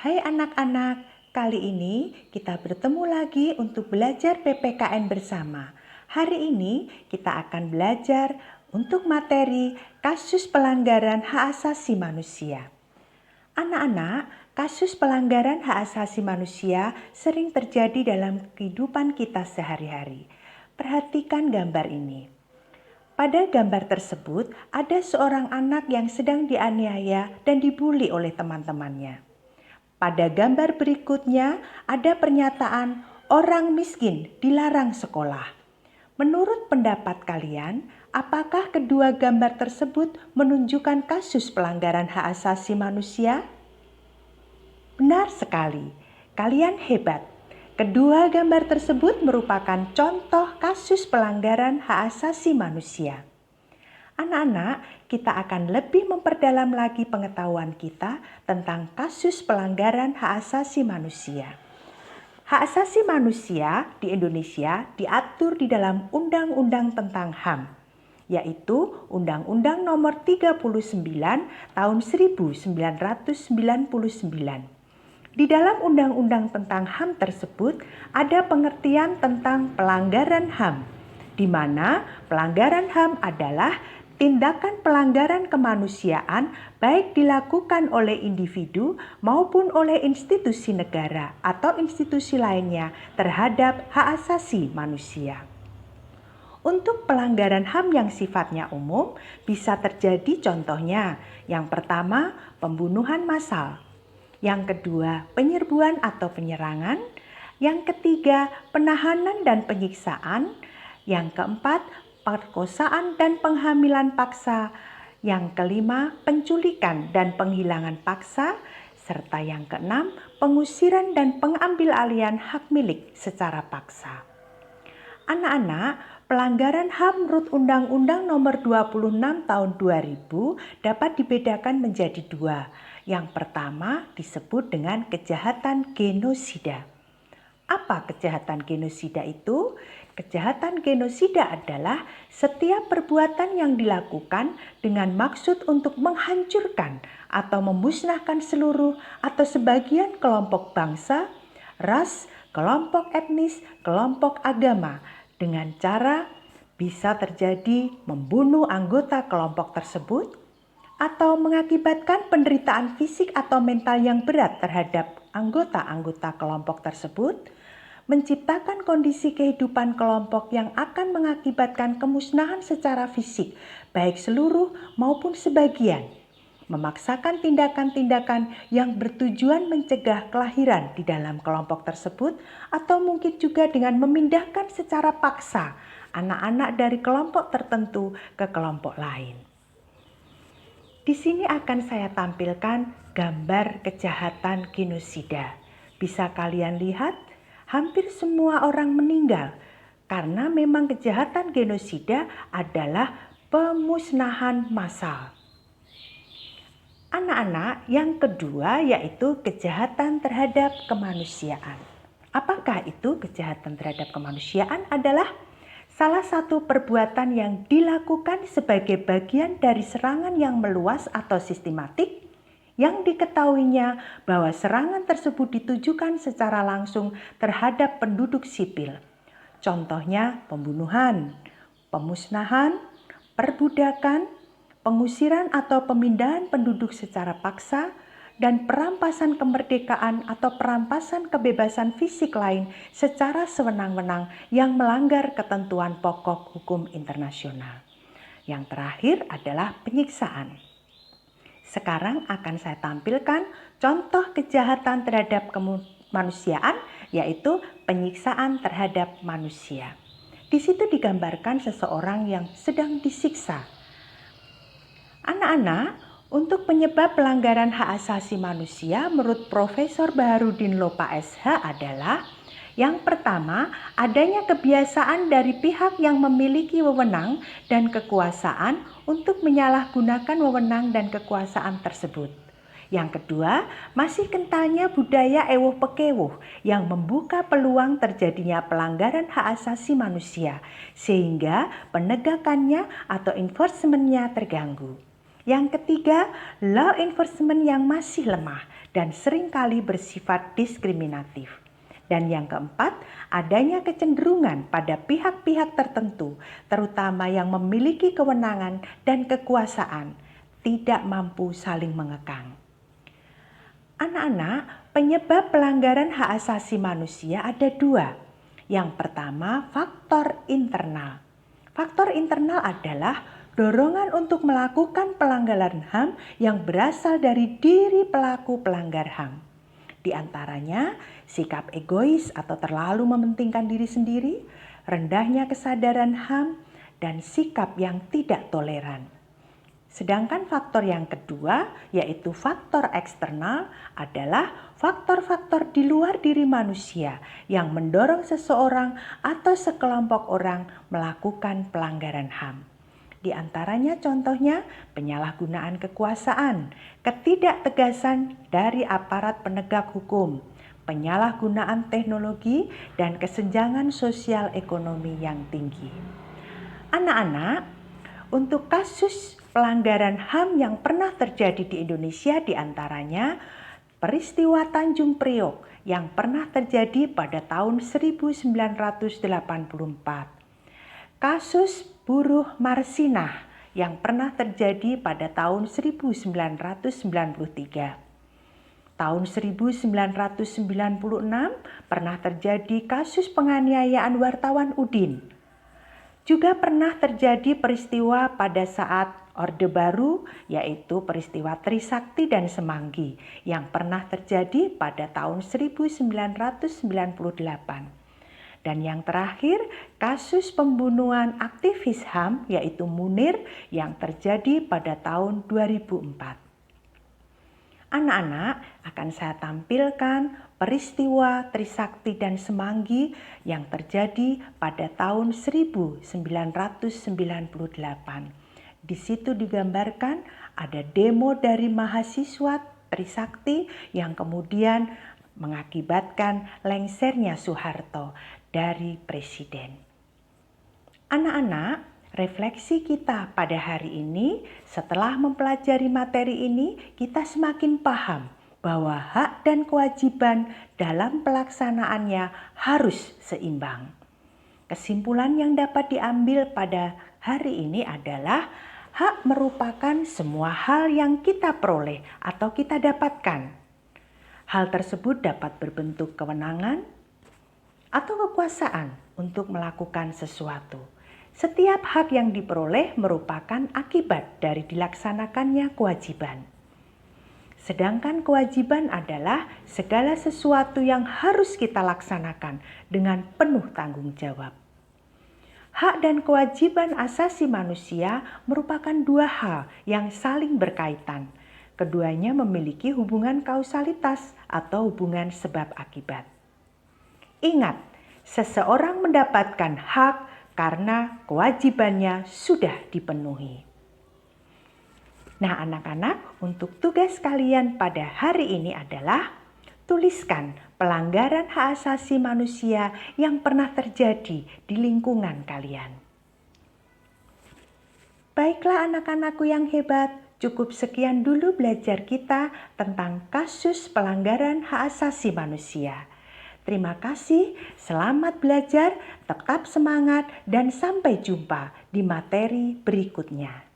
Hai anak-anak, kali ini kita bertemu lagi untuk belajar PPKN bersama. Hari ini kita akan belajar untuk materi kasus pelanggaran hak asasi manusia. Anak-anak, kasus pelanggaran hak asasi manusia sering terjadi dalam kehidupan kita sehari-hari. Perhatikan gambar ini. Pada gambar tersebut, ada seorang anak yang sedang dianiaya dan dibuli oleh teman-temannya. Pada gambar berikutnya ada pernyataan orang miskin dilarang sekolah. Menurut pendapat kalian, apakah kedua gambar tersebut menunjukkan kasus pelanggaran hak asasi manusia? Benar sekali, kalian hebat. Kedua gambar tersebut merupakan contoh kasus pelanggaran hak asasi manusia. Anak-anak, kita akan lebih memperdalam lagi pengetahuan kita tentang kasus pelanggaran hak asasi manusia. Hak asasi manusia di Indonesia diatur di dalam Undang-Undang tentang HAM, yaitu Undang-Undang Nomor 39 Tahun 1999. Di dalam Undang-Undang tentang HAM tersebut ada pengertian tentang pelanggaran HAM, di mana pelanggaran HAM adalah tindakan pelanggaran kemanusiaan baik dilakukan oleh individu maupun oleh institusi negara atau institusi lainnya terhadap hak asasi manusia. Untuk pelanggaran HAM yang sifatnya umum bisa terjadi contohnya, yang pertama pembunuhan massal, yang kedua penyerbuan atau penyerangan, yang ketiga penahanan dan penyiksaan, yang keempat perkosaan dan penghamilan paksa, yang kelima penculikan dan penghilangan paksa, serta yang keenam pengusiran dan pengambil-alihan hak milik secara paksa. Anak-anak, pelanggaran HAM menurut Undang-Undang Nomor 26 Tahun 2000 dapat dibedakan menjadi dua. Yang pertama disebut dengan kejahatan genosida. Apa kejahatan genosida itu? Kejahatan genosida adalah setiap perbuatan yang dilakukan dengan maksud untuk menghancurkan atau memusnahkan seluruh atau sebagian kelompok bangsa, ras, kelompok etnis, kelompok agama dengan cara bisa terjadi membunuh anggota kelompok tersebut atau mengakibatkan penderitaan fisik atau mental yang berat terhadap anggota-anggota kelompok tersebut, menciptakan kondisi kehidupan kelompok yang akan mengakibatkan kemusnahan secara fisik, baik seluruh maupun sebagian, memaksakan tindakan-tindakan yang bertujuan mencegah kelahiran di dalam kelompok tersebut, atau mungkin juga dengan memindahkan secara paksa anak-anak dari kelompok tertentu ke kelompok lain. Di sini akan saya tampilkan gambar kejahatan genosida. Bisa kalian lihat, hampir semua orang meninggal karena memang kejahatan genosida adalah pemusnahan massal. Anak-anak, yang kedua yaitu kejahatan terhadap kemanusiaan. Apakah itu kejahatan terhadap kemanusiaan? Adalah salah satu perbuatan yang dilakukan sebagai bagian dari serangan yang meluas atau sistematik yang diketahuinya bahwa serangan tersebut ditujukan secara langsung terhadap penduduk sipil. Contohnya pembunuhan, pemusnahan, perbudakan, pengusiran atau pemindahan penduduk secara paksa, dan perampasan kemerdekaan atau perampasan kebebasan fisik lain secara sewenang-wenang yang melanggar ketentuan pokok hukum internasional. Yang terakhir adalah penyiksaan. Sekarang akan saya tampilkan contoh kejahatan terhadap kemanusiaan, yaitu penyiksaan terhadap manusia. Di situ digambarkan seseorang yang sedang disiksa. Anak-anak, untuk penyebab pelanggaran hak asasi manusia menurut Profesor Baharudin Lopa SH adalah yang pertama, adanya kebiasaan dari pihak yang memiliki wewenang dan kekuasaan untuk menyalahgunakan wewenang dan kekuasaan tersebut. Yang kedua, masih kentalnya budaya ewuh pekewuh yang membuka peluang terjadinya pelanggaran hak asasi manusia, sehingga penegakannya atau enforcement-nya terganggu. Yang ketiga, law enforcement yang masih lemah dan seringkali bersifat diskriminatif. Dan yang keempat, adanya kecenderungan pada pihak-pihak tertentu, terutama yang memiliki kewenangan dan kekuasaan, tidak mampu saling mengekang. Anak-anak, penyebab pelanggaran hak asasi manusia ada dua. Yang pertama, faktor internal. Faktor internal adalah dorongan untuk melakukan pelanggaran HAM yang berasal dari diri pelaku pelanggar HAM. Di antaranya, sikap egois atau terlalu mementingkan diri sendiri, rendahnya kesadaran HAM, dan sikap yang tidak toleran. Sedangkan faktor yang kedua, yaitu faktor eksternal, adalah faktor-faktor di luar diri manusia yang mendorong seseorang atau sekelompok orang melakukan pelanggaran HAM. Di antaranya contohnya penyalahgunaan kekuasaan, ketidaktegasan dari aparat penegak hukum, penyalahgunaan teknologi, dan kesenjangan sosial ekonomi yang tinggi. Anak-anak, untuk kasus pelanggaran HAM yang pernah terjadi di Indonesia diantaranya peristiwa Tanjung Priok yang pernah terjadi pada tahun 1984, kasus buruh Marsinah yang pernah terjadi pada tahun 1993. Tahun 1996 pernah terjadi kasus penganiayaan wartawan Udin. Juga pernah terjadi peristiwa pada saat Orde Baru, yaitu peristiwa Trisakti dan Semanggi yang pernah terjadi pada tahun 1998. Dan yang terakhir, kasus pembunuhan aktivis HAM yaitu Munir yang terjadi pada tahun 2004. Anak-anak, akan saya tampilkan peristiwa Trisakti dan Semanggi yang terjadi pada tahun 1998. Di situ digambarkan ada demo dari mahasiswa Trisakti yang kemudian mengakibatkan lengsernya Soeharto dari presiden. Anak-anak, refleksi kita pada hari ini, setelah mempelajari materi ini, kita semakin paham bahwa hak dan kewajiban dalam pelaksanaannya harus seimbang. Kesimpulan yang dapat diambil pada hari ini adalah hak merupakan semua hal yang kita peroleh atau kita dapatkan. Hal tersebut dapat berbentuk kewenangan atau kekuasaan untuk melakukan sesuatu. Setiap hak yang diperoleh merupakan akibat dari dilaksanakannya kewajiban. Sedangkan kewajiban adalah segala sesuatu yang harus kita laksanakan dengan penuh tanggung jawab. Hak dan kewajiban asasi manusia merupakan dua hal yang saling berkaitan. Keduanya memiliki hubungan kausalitas atau hubungan sebab akibat. Ingat, seseorang mendapatkan hak karena kewajibannya sudah dipenuhi. Nah, anak-anak, untuk tugas kalian pada hari ini adalah tuliskan pelanggaran hak asasi manusia yang pernah terjadi di lingkungan kalian. Baiklah anak-anakku yang hebat, cukup sekian dulu belajar kita tentang kasus pelanggaran hak asasi manusia. Terima kasih, selamat belajar, tetap semangat, dan sampai jumpa di materi berikutnya.